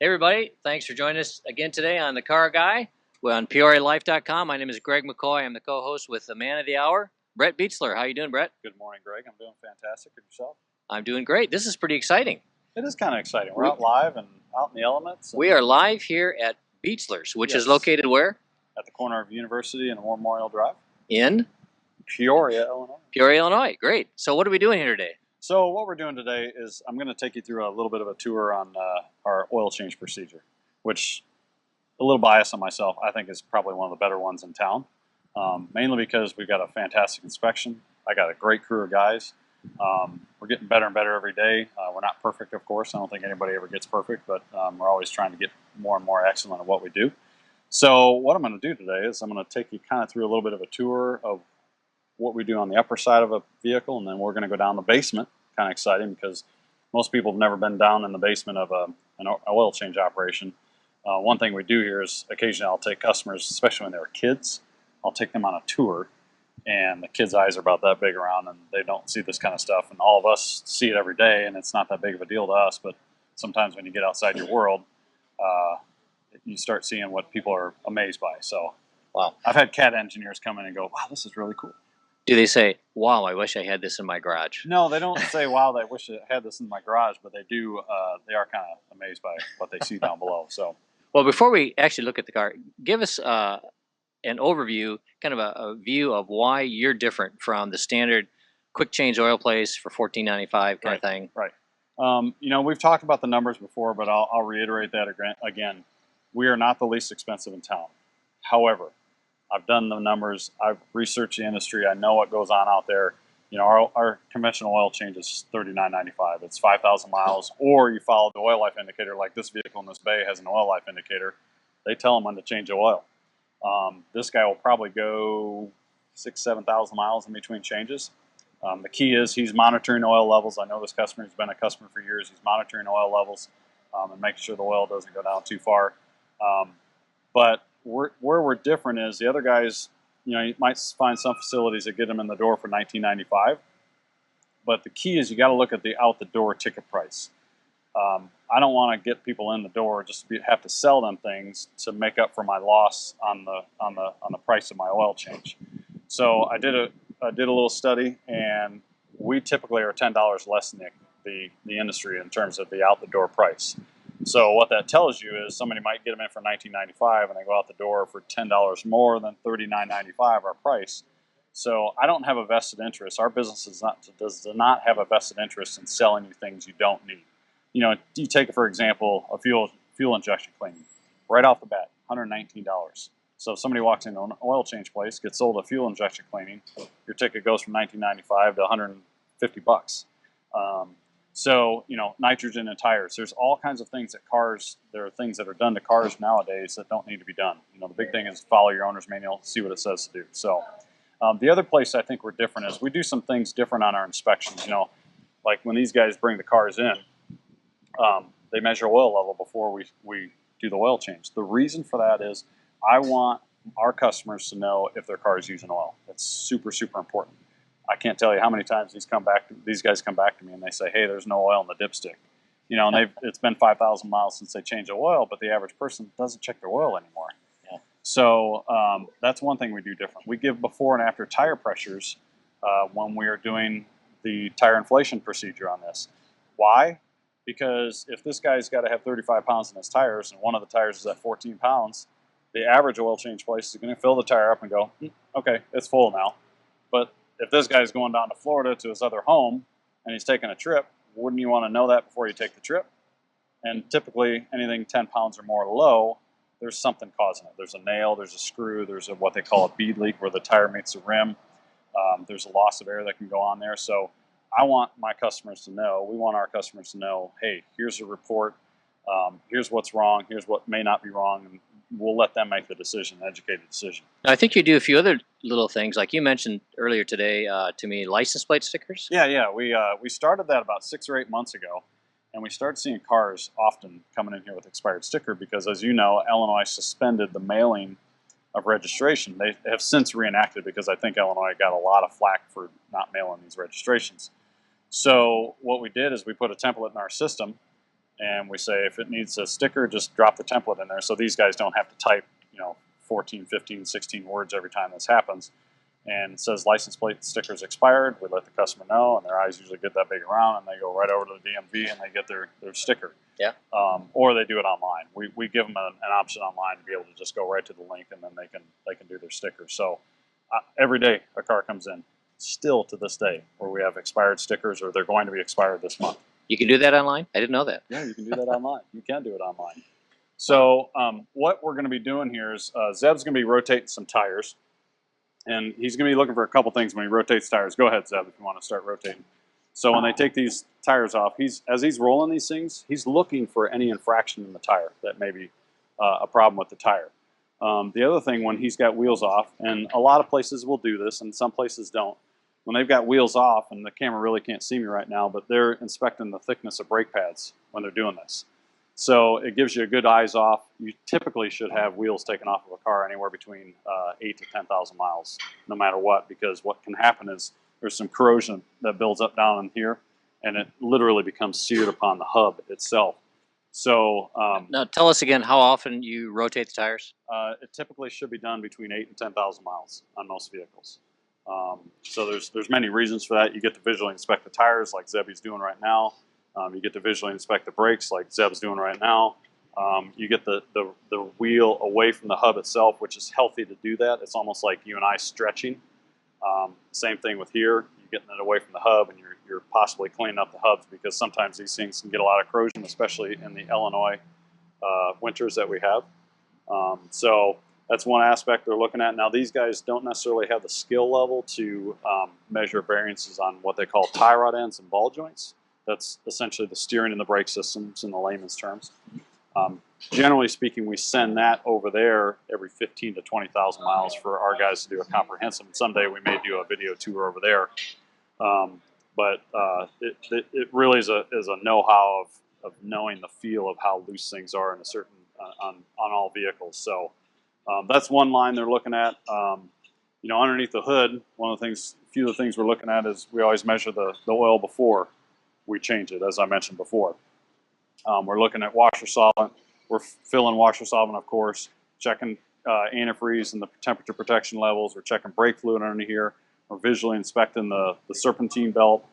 Hey everybody, thanks for joining us again today on The Car Guy. We're on PeoriaLife.com. My name is Greg McCoy. I'm the co-host with the man of the hour, Brett Beachler. How you doing, Brett? Good morning, Greg. I'm doing fantastic. And yourself? I'm doing great. This is pretty exciting. It is kind of exciting. We're out live and out in the elements. We are live here at Beachlers, which is located where? At the corner of University and Memorial Drive. In? Peoria, Illinois. Peoria, Illinois. Great. So what are we doing here today? So what we're doing today is I'm going to take you through a little bit of a tour on our oil change procedure, which, a little bias on myself, I think is probably one of the better ones in town, mainly because we've got a fantastic inspection. I got a great crew of guys. We're getting better and better every day. We're not perfect, of course. I don't think anybody ever gets perfect, but we're always trying to get more and more excellent at what we do. So what I'm going to do today is I'm going to take you kind of through a little bit of a tour of what we do on the upper side of a vehicle, and then we're going to go down the basement. Kind of exciting because most people have never been down in the basement of an oil change operation. One thing we do here is occasionally I'll take customers, especially when they were kids, I'll take them on a tour, and the kids' eyes are about that big around and they don't see this kind of stuff, and all of us see it every day and it's not that big of a deal to us, but sometimes when you get outside your world, you start seeing what people are amazed by. So wow, I've had CAD engineers come in and go, wow, this is really cool. Do they say, wow, I wish I had this in my garage? No, they don't say, wow, I wish I had this in my garage, but they do. They are kind of amazed by what they see down below. So, well, before we actually look at the car, give us an overview, kind of a view of why you're different from the standard quick change oil place for $14.95 kind of thing. Right. You know, we've talked about the numbers before, but I'll reiterate that again. We are not the least expensive in town. However, I've done the numbers. I've researched the industry. I know what goes on out there. You know, our conventional oil change is $39.95. It's 5,000 miles, or you follow the oil life indicator, like this vehicle in this bay has an oil life indicator. They tell them when to change the oil. This guy will probably go 6,000 to 7,000 miles in between changes. The key is he's monitoring oil levels. I know this customer has been a customer for years. He's monitoring oil levels and making sure the oil doesn't go down too far. But where we're different is the other guys, you know, you might find some facilities that get them in the door for $19.95. But the key is you got to look at the out the door ticket price. I don't want to get people in the door just to have to sell them things to make up for my loss on the price of my oil change. So I did a little study, and we typically are $10 less than the industry in terms of the out the door price. So what that tells you is somebody might get them in for $19.95 and they go out the door for $10 more than $39.95 our price. So I don't have a vested interest. Our business does not have a vested interest in selling you things you don't need. You know, you take, for example, a fuel injection cleaning. Right off the bat, $119. So if somebody walks into an oil change place, gets sold a fuel injection cleaning, your ticket goes from $19.95 to $150. So, you know, nitrogen and tires. There's all kinds of things that there are things that are done to cars nowadays that don't need to be done. You know, the big thing is follow your owner's manual, see what it says to do. So the other place I think we're different is we do some things different on our inspections. You know, like when these guys bring the cars in, they measure oil level before we do the oil change. The reason for that is I want our customers to know if their car is using oil. That's super, super important. I can't tell you how many times these guys come back to me and they say, hey, there's no oil in the dipstick. You know, and it's been 5,000 miles since they changed the oil, but the average person doesn't check their oil anymore. Yeah. So that's one thing we do different. We give before and after tire pressures when we are doing the tire inflation procedure on this. Why? Because if this guy's got to have 35 pounds in his tires and one of the tires is at 14 pounds, the average oil change place is going to fill the tire up and go, okay, it's full now. But if this guy's going down to Florida to his other home and he's taking a trip, wouldn't you want to know that before you take the trip? And typically anything 10 pounds or more low, there's something causing it. There's a nail, there's a screw, there's what they call a bead leak where the tire meets the rim. There's a loss of air that can go on there. So I want my customers to know, we want our customers to know, hey, here's a report, here's what's wrong, here's what may not be wrong, and we'll let them make the decision, educated decision. I think you do a few other little things, like you mentioned earlier today to me, license plate stickers. Yeah. We started that about 6 or 8 months ago, and we started seeing cars often coming in here with expired sticker because, as you know, Illinois suspended the mailing of registration. They have since reenacted because I think Illinois got a lot of flack for not mailing these registrations. So what we did is we put a template in our system and we say if it needs a sticker, just drop the template in there. So these guys don't have to type, 14, 15, 16 words every time this happens. And it says license plate stickers expired. We let the customer know, and their eyes usually get that big around, and they go right over to the DMV and they get their sticker. Yeah. Or they do it online. We give them an option online to be able to just go right to the link, and then they can do their sticker. So every day a car comes in, still to this day, where we have expired stickers, or they're going to be expired this month. You can do that online? I didn't know that. Yeah, you can do that online. You can do it online. So what we're going to be doing here is Zeb's going to be rotating some tires. And he's going to be looking for a couple things when he rotates tires. Go ahead, Zeb, if you want to start rotating. So when they take these tires off, as he's rolling these things, he's looking for any infraction in the tire that may be a problem with the tire. The other thing, when he's got wheels off, and a lot of places will do this, and some places don't. When they've got wheels off, and the camera really can't see me right now, but they're inspecting the thickness of brake pads when they're doing this. So it gives you a good eyes off. You typically should have wheels taken off of a car anywhere between 8 to 10,000 miles, no matter what, because what can happen is there's some corrosion that builds up down in here, and it literally becomes seared upon the hub itself. So now tell us again how often you rotate the tires. it typically should be done between 8 and 10,000 miles on most vehicles. So there's many reasons for that. You get to visually inspect the tires like Zebby's doing right now. You get to visually inspect the brakes like Zeb's doing right now. You get the wheel away from the hub itself, which is healthy to do that. It's almost like you and I stretching. Same thing with here. You're getting it away from the hub, and you're possibly cleaning up the hubs, because sometimes these things can get a lot of corrosion, especially in the Illinois winters that we have. So that's one aspect they're looking at. Now, these guys don't necessarily have the skill level to measure variances on what they call tie rod ends and ball joints. That's essentially the steering and the brake systems in the layman's terms. Generally speaking, we send that over there every 15 to 20,000 miles for our guys to do a comprehensive. And someday we may do a video tour over there. But it really is a know-how of knowing the feel of how loose things are in a certain on all vehicles. So that's one line they're looking at. Underneath the hood, a few of the things we're looking at is we always measure the oil before we change it, as I mentioned before. We're looking at washer solvent. We're filling washer solvent, of course, checking antifreeze and the temperature protection levels. We're checking brake fluid under here. We're visually inspecting the serpentine belt,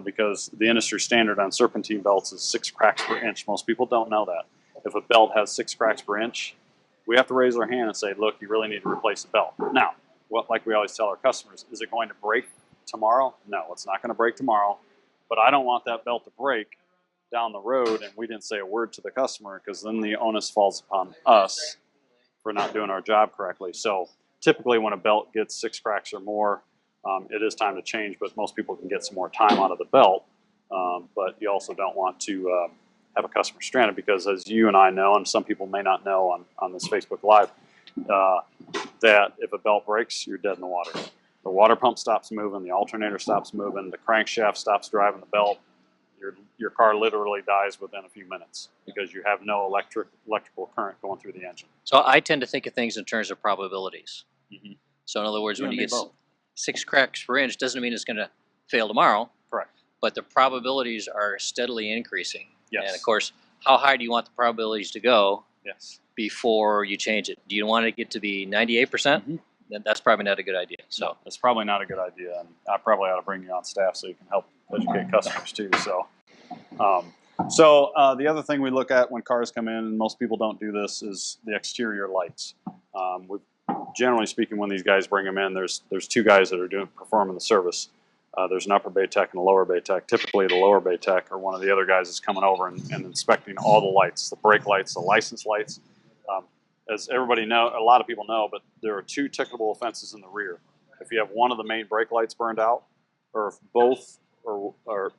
because the industry standard on serpentine belts is 6 cracks per inch. Most people don't know that. If a belt has 6 cracks per inch, we have to raise our hand and say, look, you really need to replace the belt. Now, like we always tell our customers, is it going to break tomorrow? No, it's not going to break tomorrow. But I don't want that belt to break down the road and we didn't say a word to the customer, because then the onus falls upon us for not doing our job correctly. So typically when a belt gets 6 cracks or more, it is time to change, but most people can get some more time out of the belt. But you also don't want to have a customer stranded, because as you and I know, and some people may not know on this Facebook Live, that if a belt breaks, you're dead in the water. The water pump stops moving, the alternator stops moving, the crankshaft stops driving the belt. Your car literally dies within a few minutes, because you have no electrical current going through the engine. So I tend to think of things in terms of probabilities. Mm-hmm. So in other words, You when and you me get both. 6 cracks per inch, doesn't mean it's going to fail tomorrow. Correct. But the probabilities are steadily increasing. Yes. And of course, how high do you want the probabilities to go Yes. before you change it? Do you want to get to be 98%? Mm-hmm. Then that's probably not a good idea. So no, it's probably not a good idea, and I probably ought to bring you on staff so you can help educate customers too. So the other thing we look at when cars come in, and most people don't do this, is the exterior lights. Generally speaking, when these guys bring them in, there's 2 guys that are performing the service. There's an upper bay tech and a lower bay tech. Typically, the lower bay tech or one of the other guys is coming over and inspecting all the lights, the brake lights, the license lights. As everybody know, a lot of people know, but there are 2 ticketable offenses in the rear. If you have one of the main brake lights burned out, or if both or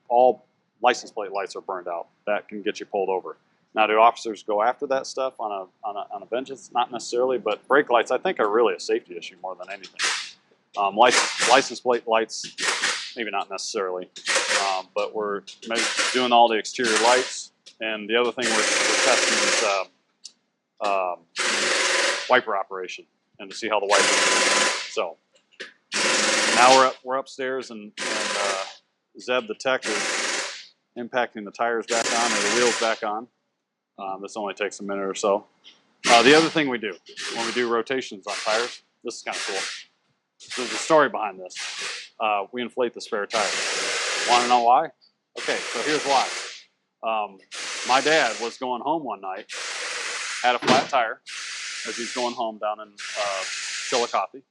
all license plate lights are burned out, that can get you pulled over. Now, do officers go after that stuff on a vengeance? Not necessarily, but brake lights, I think, are really a safety issue more than anything. License plate lights, maybe not necessarily, but we're doing all the exterior lights. And the other thing we're testing is wiper operation, and to see how the wipers are. So now we're upstairs, and Zeb the tech is impacting the tires back on or the wheels back on. This only takes a minute or so. The other thing we do when we do rotations on tires, this is kind of cool. There's a story behind this. We inflate the spare tire. Want to know why? Okay, so here's why. My dad was going home one night, had a flat tire as he's going home down in Chillicothe,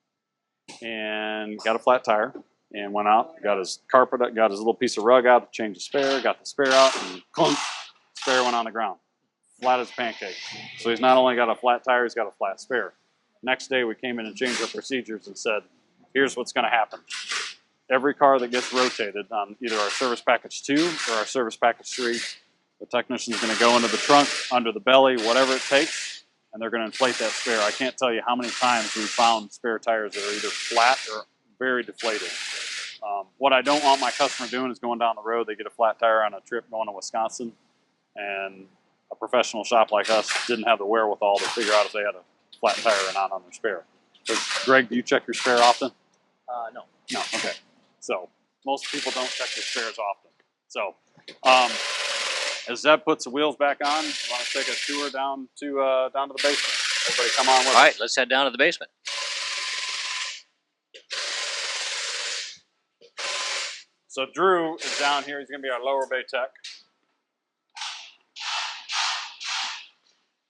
and got a flat tire and went out, got his carpet, got his little piece of rug out to change the spare, got the spare out, and clunk, spare went on the ground, flat as a pancake. So he's not only got a flat tire, he's got a flat spare. Next day we came in and changed our procedures and said, here's what's going to happen. Every car that gets rotated on either our service package 2 or our service package 3, the technician is going to go into the trunk, under the belly, whatever it takes, and they're going to inflate that spare. I can't tell you how many times we've found spare tires that are either flat or very deflated. What I don't want my customer doing is going down the road, they get a flat tire on a trip going to Wisconsin, and a professional shop like us didn't have the wherewithal to figure out if they had a flat tire or not on their spare. So, Greg, do you check your spare often? No. No, okay. So most people don't check their spares often. So as Zeb puts the wheels back on, we want to take a tour down to the basement. Everybody come on with us. All right, let's head down to the basement. So Drew is down here. He's going to be our lower bay tech.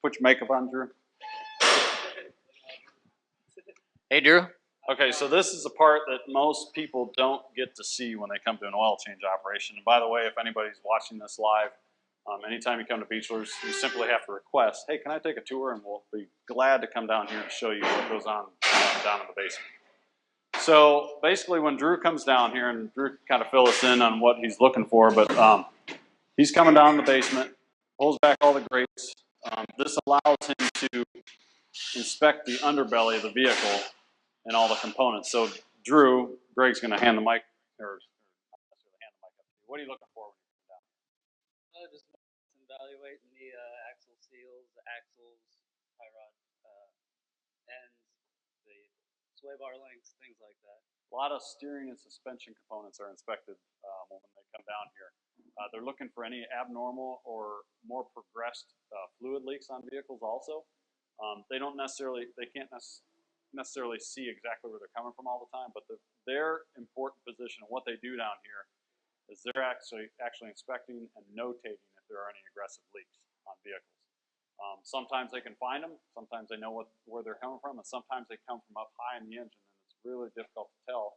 Put your makeup on, Drew. Hey, Drew. Okay, so this is the part that most people don't get to see when they come to an oil change operation. And by the way, if anybody's watching this live, anytime you come to Beachlers, you simply have to request, hey, can I take a tour? And we'll be glad to come down here and show you what goes on down in the basement. So basically when Drew comes down here, and Drew can kind of fill us in on what he's looking for, but he's coming down in the basement, pulls back all the grates. This allows him to inspect the underbelly of the vehicle and all the components. So Drew, Greg's going to hand the mic, or not necessarily hand the mic up to you. What are you looking for when you come down? Just evaluating the axle seals, the axles, tie rod ends, the sway bar lengths, things like that. A lot of steering and suspension components are inspected when they come down here. They're looking for any abnormal or more progressed fluid leaks on vehicles also. They can't necessarily see exactly where they're coming from all the time, but their important position and what they do down here is they're actually inspecting and notating if there are any aggressive leaks on vehicles. Sometimes they can find them, sometimes they know where they're coming from, and sometimes they come from up high in the engine, and it's really difficult to tell.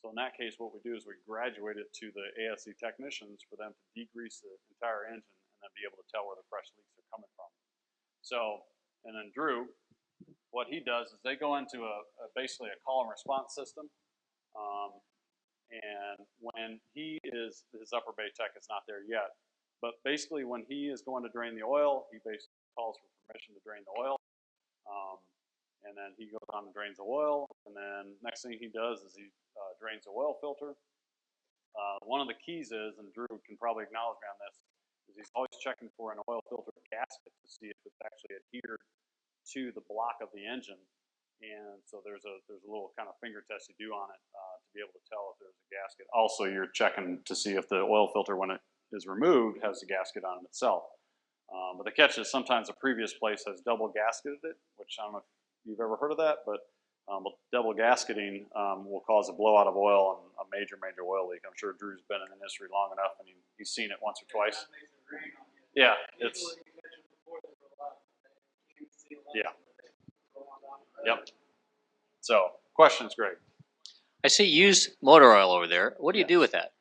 So in that case, what we do is we graduate it to the ASC technicians for them to degrease the entire engine and then be able to tell where the fresh leaks are coming from. So, and then Drew, what he does is they go into basically a call and response system. And when his upper bay tech is not there yet, but basically when he is going to drain the oil, he basically calls for permission to drain the oil. And then he goes on and drains the oil. And then next thing he does is he drains the oil filter. One of the keys is, and Drew can probably acknowledge me on this, is he's always checking for an oil filter gasket to see if it's actually adhered to the block of the engine. And so there's a little kind of finger test you do on it to be able to tell if there's a gasket. Also, you're checking to see if the oil filter, when it is removed, has the gasket on it itself. But the catch is sometimes a previous place has double gasketed it, which I don't know if you've ever heard of that, but double gasketing will cause a blowout of oil and a major oil leak. I'm sure Drew's been in the industry long enough and he's seen it once or twice. Yeah, yeah. Yep. So, questions, Greg? I see used motor oil over there. What do you do with that?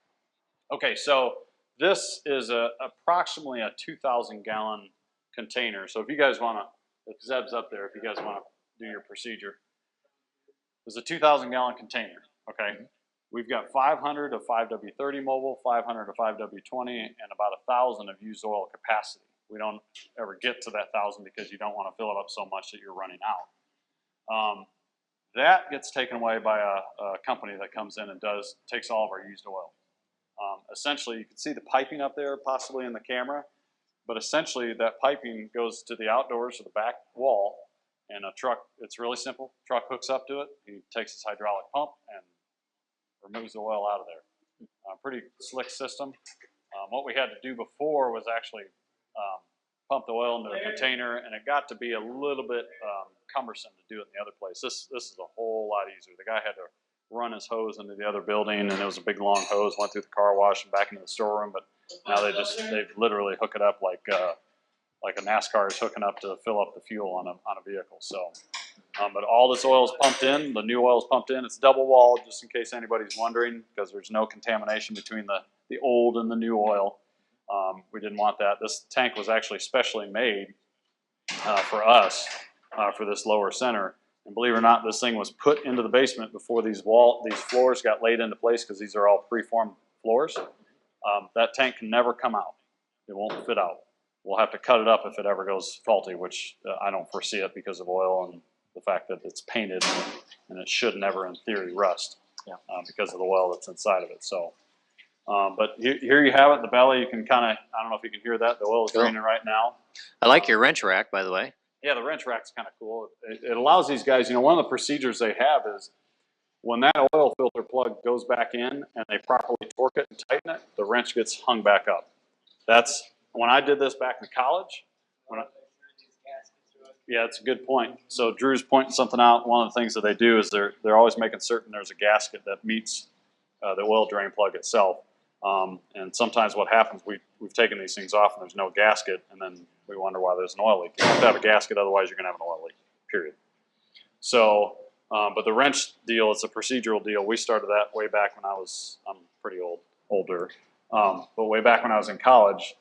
Okay, so this is approximately a 2,000 gallon container. So if you guys want to, if Zeb's up there, if you guys want to do your procedure, there's a 2,000 gallon container. Okay, we've got 500 of 5W30 mobile, 500 of 5W20, and about 1,000 of used oil capacity. We don't ever get to that 1,000 because you don't want to fill it up so much that you're running out. That gets taken away by a company that comes in and takes all of our used oil. Essentially, you can see the piping up there, possibly in the camera, but essentially that piping goes to the outdoors to the back wall, and a truck, it's really simple, truck hooks up to it, he takes his hydraulic pump and removes the oil out of there. Pretty slick system. What we had to do before was actually pump the oil into a container, and it got to be a little bit cumbersome to do it in the other place. This is a whole lot easier. The guy had to run his hose into the other building, and it was a big long hose, went through the car wash and back into the storeroom. But now they literally hook it up like a NASCAR is hooking up to fill up the fuel on a vehicle. So, but all this oil is pumped in. The new oil is pumped in. It's double walled, just in case anybody's wondering, because there's no contamination between the old and the new oil. We didn't want that. This tank was actually specially made for us for this lower center. And believe it or not, this thing was put into the basement before these floors got laid into place, because these are all preformed floors. That tank can never come out. It won't fit out. We'll have to cut it up if it ever goes faulty, which I don't foresee it because of oil and the fact that it's painted, and it should never, in theory, rust because of the oil that's inside of it. So, but here you have it, the belly. You can kind of, I don't know if you can hear that. The oil is draining right now. I like your wrench rack, by the way. Yeah, the wrench rack's kind of cool. It allows these guys, one of the procedures they have is when that oil filter plug goes back in and they properly torque it and tighten it, the wrench gets hung back up. That's when I did this back in college. Yeah, it's a good point. So Drew's pointing something out. One of the things that they do is they're always making certain there's a gasket that meets the oil drain plug itself. And sometimes what happens, we've taken these things off and there's no gasket, and then we wonder why there's an oil leak. You have to have a gasket, otherwise you're going to have an oil leak, period. So, but the wrench deal, it's a procedural deal. We started that way back when I'm pretty older. But way back when I was in college,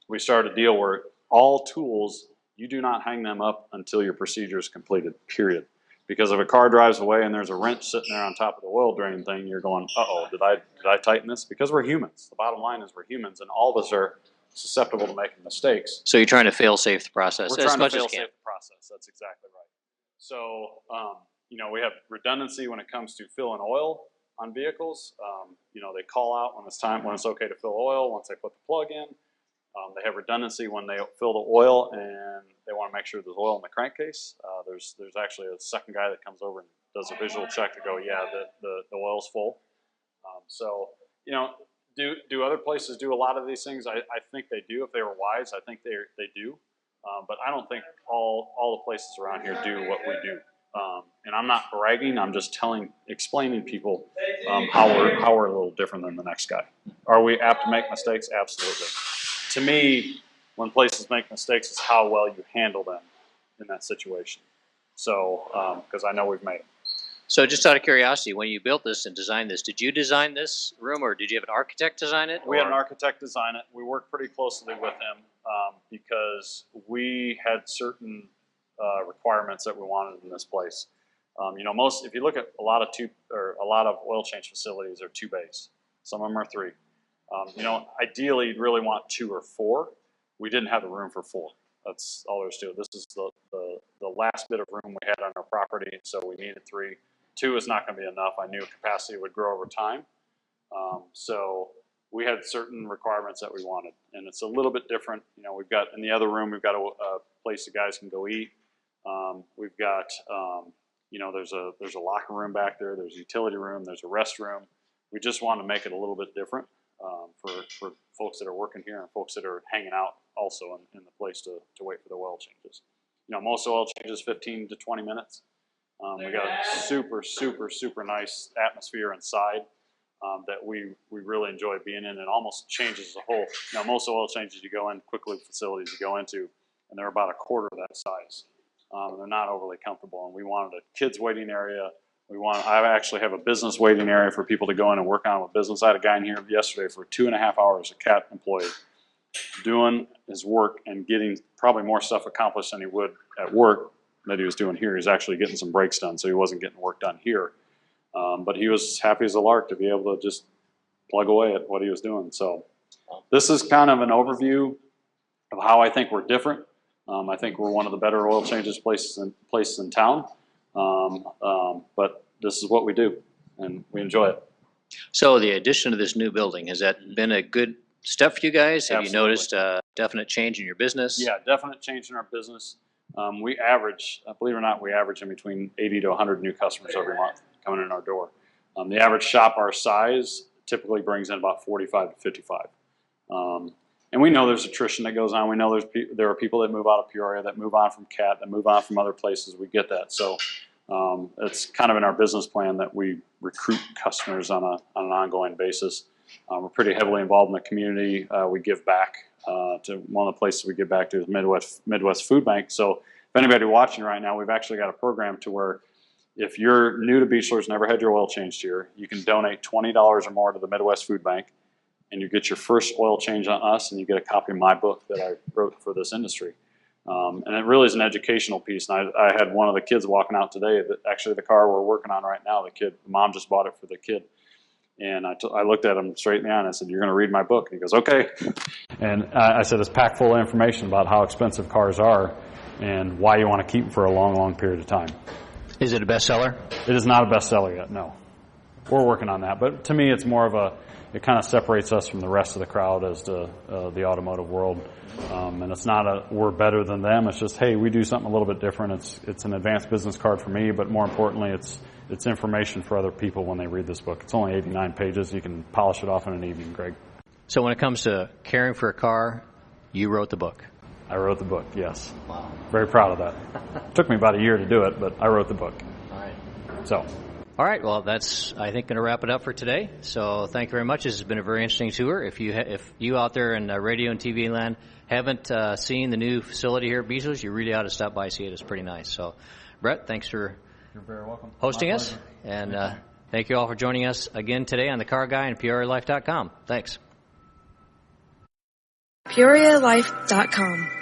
we started a deal where all tools, you do not hang them up until your procedure is completed, period. Because if a car drives away and there's a wrench sitting there on top of the oil drain thing, you're going, uh-oh, did I tighten this? Because we're humans. The bottom line is we're humans, and all of us are susceptible to making mistakes. So you're trying to fail-safe the process We're as trying much to as fail-safe can. the process. That's exactly right. So, we have redundancy when it comes to filling oil on vehicles. They call out when it's okay to fill oil once they put the plug in. They have redundancy when they fill the oil and they want to make sure there's oil in the crankcase. There's actually a second guy that comes over and does a visual check to go, yeah, the oil's full. Do other places do a lot of these things? I think they do. If they were wise, I think they do. But I don't think all the places around here do what we do. And I'm not bragging. I'm just explaining people how we're a little different than the next guy. Are we apt to make mistakes? Absolutely. To me, when places make mistakes, it's how well you handle them in that situation. So, because I know we've made them. So just out of curiosity, when you built this and designed this, did you design this room, or did you have an architect design it? We had an architect design it. We worked pretty closely with him because we had certain requirements that we wanted in this place. If you look at a lot of oil change facilities are 2 bays. Some of them are 3. Ideally, you'd really want 2 or 4. We didn't have the room for 4. That's all there's to it. This is the last bit of room we had on our property, so we needed 3. 2 is not going to be enough. I knew capacity would grow over time. So we had certain requirements that we wanted, and it's a little bit different. We've got in the other room, we've got a place the guys can go eat. We've got, there's a locker room back there. There's a utility room. There's a restroom. We just want to make it a little bit different for folks that are working here and folks that are hanging out also in the place to wait for the oil changes. Most oil changes 15 to 20 minutes. We got a super, super, super nice atmosphere inside that we really enjoy being in. It almost changes the whole. Most oil changes you go in, quick lube facilities you go into, and they're about a quarter of that size. They're not overly comfortable, and we wanted a kids waiting area. I actually have a business waiting area for people to go in and work on with business. I had a guy in here yesterday for 2.5 hours, a CAT employee, doing his work and getting probably more stuff accomplished than he would at work that he was doing here. He's actually getting some breaks done, so he wasn't getting work done here. But he was happy as a lark to be able to just plug away at what he was doing. So this is kind of an overview of how I think we're different. I think we're one of the better oil changes places in town. But this is what we do, and we enjoy it. So the addition of this new building, has that been a good step for you guys? Have Absolutely. you noticed a definite change in your business? Yeah, definite change in our business. We average, believe it or not, we average in between 80 to 100 new customers every month coming in our door. The average shop our size typically brings in about 45 to 55. And we know there's attrition that goes on. We know there are people that move out of Peoria, that move on from CAT, that move on from other places. We get that. So it's kind of in our business plan that we recruit customers on an ongoing basis. We're pretty heavily involved in the community. We give back to one of the places we give back to is Midwest Food Bank. So if anybody watching right now, we've actually got a program to where if you're new to Beachlers, never had your oil changed here, you can donate $20 or more to the Midwest Food Bank, and you get your first oil change on us, and you get a copy of my book that I wrote for this industry. And it really is an educational piece. And I had one of the kids walking out today, that actually the car we're working on right now, the mom just bought it for the kid. And I looked at him straight in the eye and I said, "You're going to read my book?" And he goes, "Okay." And I said, it's packed full of information about how expensive cars are and why you want to keep them for a long, long period of time. Is it a bestseller? It is not a bestseller yet, no. We're working on that. But to me, it's more of it kind of separates us from the rest of the crowd as to the automotive world. And it's not we're better than them. It's just, hey, we do something a little bit different. It's an advanced business card for me, but more importantly, it's information for other people when they read this book. It's only 89 pages. You can polish it off in an evening, Greg. So when it comes to caring for a car, you wrote the book. I wrote the book, yes. Wow. Very proud of that. It took me about a year to do it, but I wrote the book. All right. So. All right. Well, that's, I think, going to wrap it up for today. So thank you very much. This has been a very interesting tour. If you out there in radio and TV land haven't seen the new facility here at Beachlers, you really ought to stop by and see it. It's pretty nice. So, Brett, thanks for You're very welcome. hosting us. And thank you all for joining us again today on The Car Guy and PeoriaLife.com. Thanks. PeoriaLife.com